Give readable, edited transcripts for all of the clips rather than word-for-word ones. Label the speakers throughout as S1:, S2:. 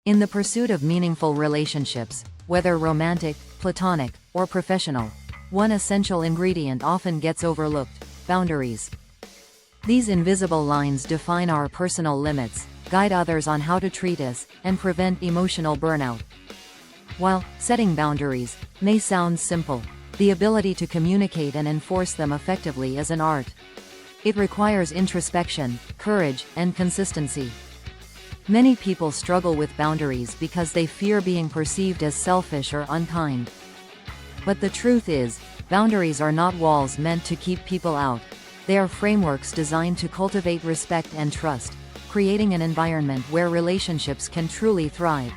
S1: In the pursuit of meaningful relationships, whether romantic, platonic, or professional, one essential ingredient often gets overlooked: boundaries. These invisible lines define our personal limits, guide others on how to treat us, and prevent emotional burnout. While setting boundaries may sound simple, the ability to communicate and enforce them effectively is an art. It requires introspection, courage, and consistency. Many people struggle with boundaries because they fear being perceived as selfish or unkind. But the truth is, boundaries are not walls meant to keep people out. They are frameworks designed to cultivate respect and trust, creating an environment where relationships can truly thrive.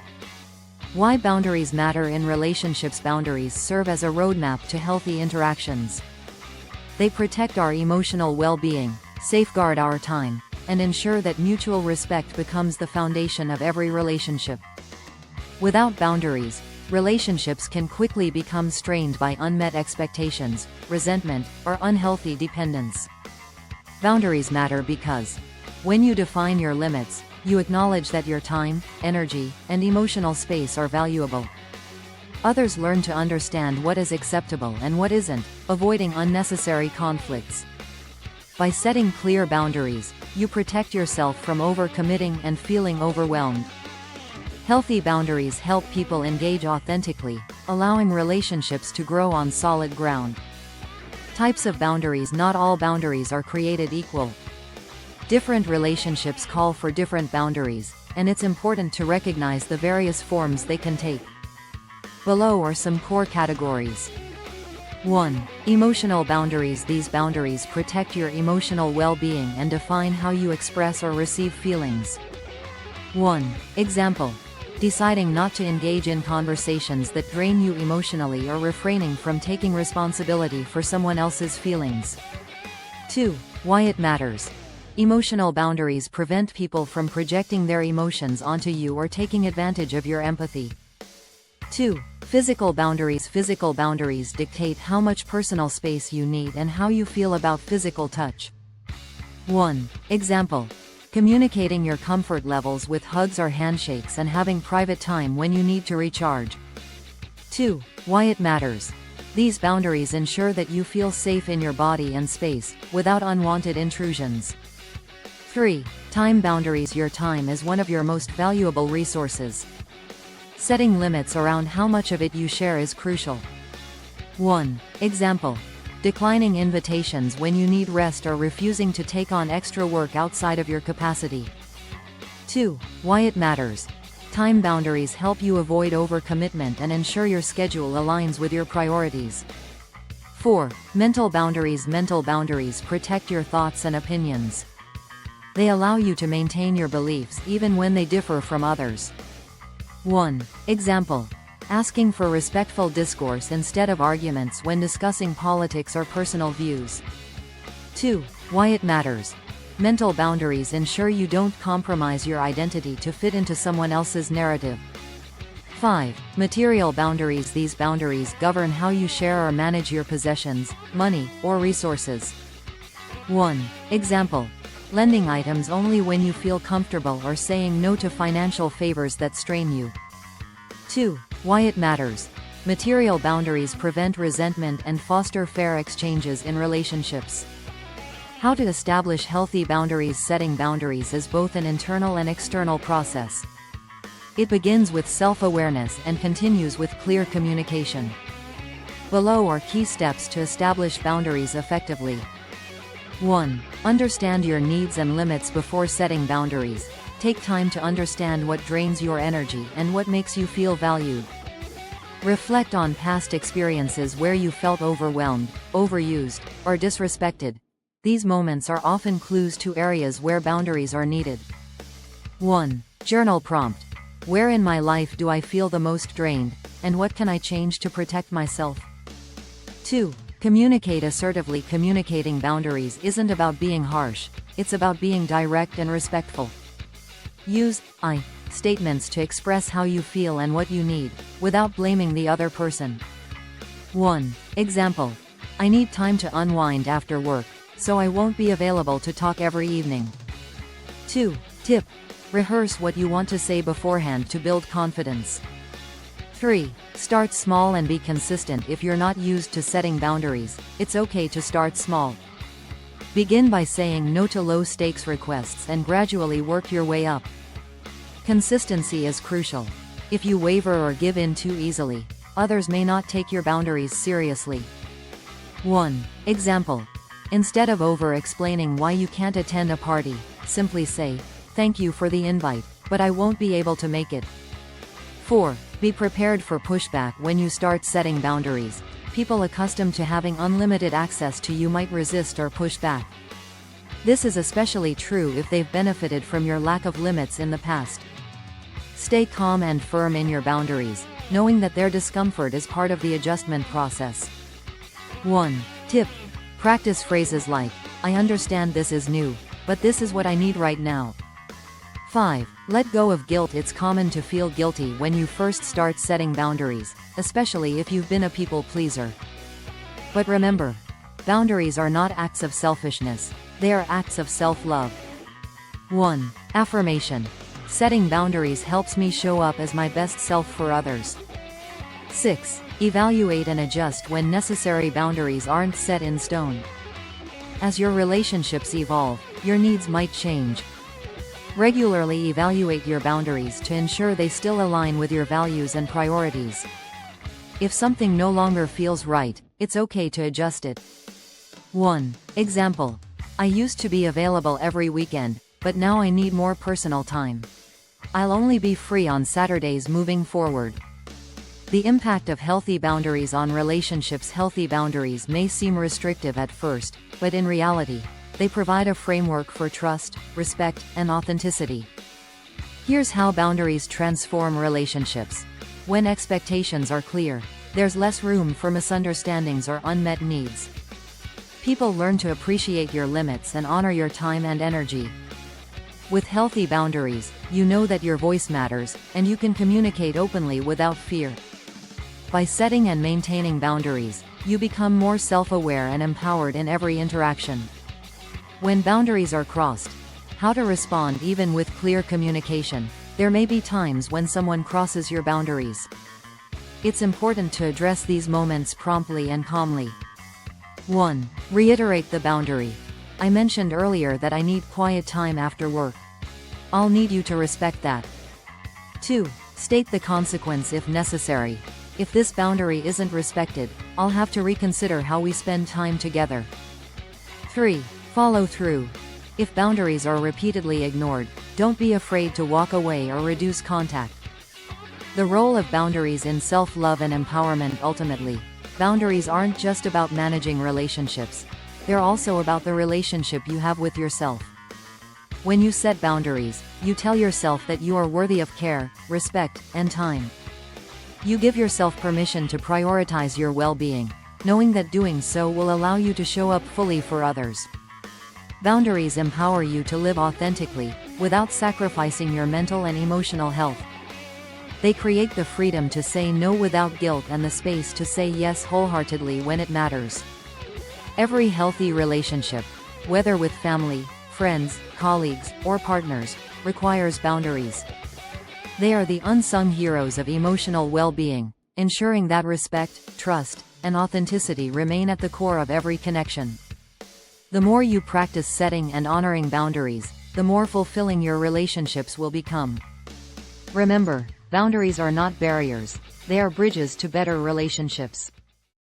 S1: Why boundaries matter in relationships. Boundaries serve as a roadmap to healthy interactions. They protect our emotional well-being, safeguard our time, and ensure that mutual respect becomes the foundation of every relationship. Without boundaries, relationships can quickly become strained by unmet expectations, resentment, or unhealthy dependence. Boundaries matter because, when you define your limits, you acknowledge that your time, energy, and emotional space are valuable. Others learn to understand what is acceptable and what isn't, avoiding unnecessary conflicts. By setting clear boundaries, you protect yourself from overcommitting and feeling overwhelmed. Healthy boundaries help people engage authentically, allowing relationships to grow on solid ground. Types of boundaries. Not all boundaries are created equal. Different relationships call for different boundaries, and it's important to recognize the various forms they can take. Below are some core categories. 1. Emotional boundaries. These boundaries protect your emotional well-being and define how you express or receive feelings. 1. Example: deciding not to engage in conversations that drain you emotionally or refraining from taking responsibility for someone else's feelings. 2. Why it matters. Emotional boundaries prevent people from projecting their emotions onto you or taking advantage of your empathy. 2. Physical boundaries. Physical boundaries dictate how much personal space you need and how you feel about physical touch. 1. Example: communicating your comfort levels with hugs or handshakes and having private time when you need to recharge. 2. Why it matters. These boundaries ensure that you feel safe in your body and space, without unwanted intrusions. 3. Time boundaries. Your time is one of your most valuable resources. Setting limits around how much of it you share is crucial. 1. Example: declining invitations when you need rest or refusing to take on extra work outside of your capacity. 2. Why it matters. Time boundaries help you avoid overcommitment and ensure your schedule aligns with your priorities. 4. Mental boundaries. Mental boundaries protect your thoughts and opinions. They allow you to maintain your beliefs even when they differ from others. 1. Example: asking for respectful discourse instead of arguments when discussing politics or personal views. 2. Why it matters. Mental boundaries ensure you don't compromise your identity to fit into someone else's narrative. 5. Material boundaries. These boundaries govern how you share or manage your possessions, money, or resources. 1. Example: lending items only when you feel comfortable or saying no to financial favors that strain you. 2. Why it matters. Material boundaries prevent resentment and foster fair exchanges in relationships. How to establish healthy boundaries. Setting boundaries is both an internal and external process. It begins with self-awareness and continues with clear communication. Below are key steps to establish boundaries effectively. 1. Understand your needs and limits before setting boundaries. Take time to understand what drains your energy and what makes you feel valued. Reflect on past experiences where you felt overwhelmed, overused, or disrespected. These moments are often clues to areas where boundaries are needed. 1. Journal prompt: where in my life do I feel the most drained, and what can I change to protect myself? 2. Communicate assertively. Communicating boundaries isn't about being harsh, it's about being direct and respectful. Use I statements to express how you feel and what you need, without blaming the other person. 1. Example: I need time to unwind after work, so I won't be available to talk every evening. 2. Tip: Rehearse what you want to say beforehand to build confidence. 3. Start small and be consistent. If you're not used to setting boundaries, it's okay to start small. Begin by saying no to low-stakes requests and gradually work your way up. Consistency is crucial. If you waver or give in too easily, others may not take your boundaries seriously. 1. Example. Instead of over-explaining why you can't attend a party, simply say, "Thank you for the invite, but I won't be able to make it." 4. Be prepared for pushback when you start setting boundaries. People accustomed to having unlimited access to you might resist or push back. This is especially true if they've benefited from your lack of limits in the past. Stay calm and firm in your boundaries, knowing that their discomfort is part of the adjustment process. 1. Tip. Practice phrases like, "I understand this is new, but this is what I need right now." 5. Let go of guilt. It's common to feel guilty when you first start setting boundaries, especially if you've been a people pleaser. But remember, boundaries are not acts of selfishness, they are acts of self-love. 1. Affirmation. Setting boundaries helps me show up as my best self for others. 6. Evaluate and adjust when necessary. Boundaries aren't set in stone. As your relationships evolve, your needs might change. Regularly evaluate your boundaries to ensure they still align with your values and priorities. If something no longer feels right, it's okay to adjust it. 1. Example. I used to be available every weekend, but now I need more personal time. I'll only be free on Saturdays moving forward. The impact of healthy boundaries on relationships. Healthy boundaries may seem restrictive at first, but in reality, they provide a framework for trust, respect, and authenticity. Here's how boundaries transform relationships. When expectations are clear, there's less room for misunderstandings or unmet needs. People learn to appreciate your limits and honor your time and energy. With healthy boundaries, you know that your voice matters, and you can communicate openly without fear. By setting and maintaining boundaries, you become more self-aware and empowered in every interaction. When boundaries are crossed, how to respond. Even with clear communication, there may be times when someone crosses your boundaries. It's important to address these moments promptly and calmly. 1. Reiterate the boundary. I mentioned earlier that I need quiet time after work. I'll need you to respect that. 2. State the consequence if necessary. If this boundary isn't respected, I'll have to reconsider how we spend time together. 3. Follow through. If boundaries are repeatedly ignored, don't be afraid to walk away or reduce contact. The role of boundaries in self-love and empowerment. Ultimately, boundaries aren't just about managing relationships. They're also about the relationship you have with yourself. When you set boundaries, you tell yourself that you are worthy of care, respect, and time. You give yourself permission to prioritize your well-being, knowing that doing so will allow you to show up fully for others. Boundaries empower you to live authentically, without sacrificing your mental and emotional health. They create the freedom to say no without guilt and the space to say yes wholeheartedly when it matters. Every healthy relationship, whether with family, friends, colleagues, or partners, requires boundaries. They are the unsung heroes of emotional well-being, ensuring that respect, trust, and authenticity remain at the core of every connection. The more you practice setting and honoring boundaries, the more fulfilling your relationships will become. Remember, boundaries are not barriers, they are bridges to better relationships.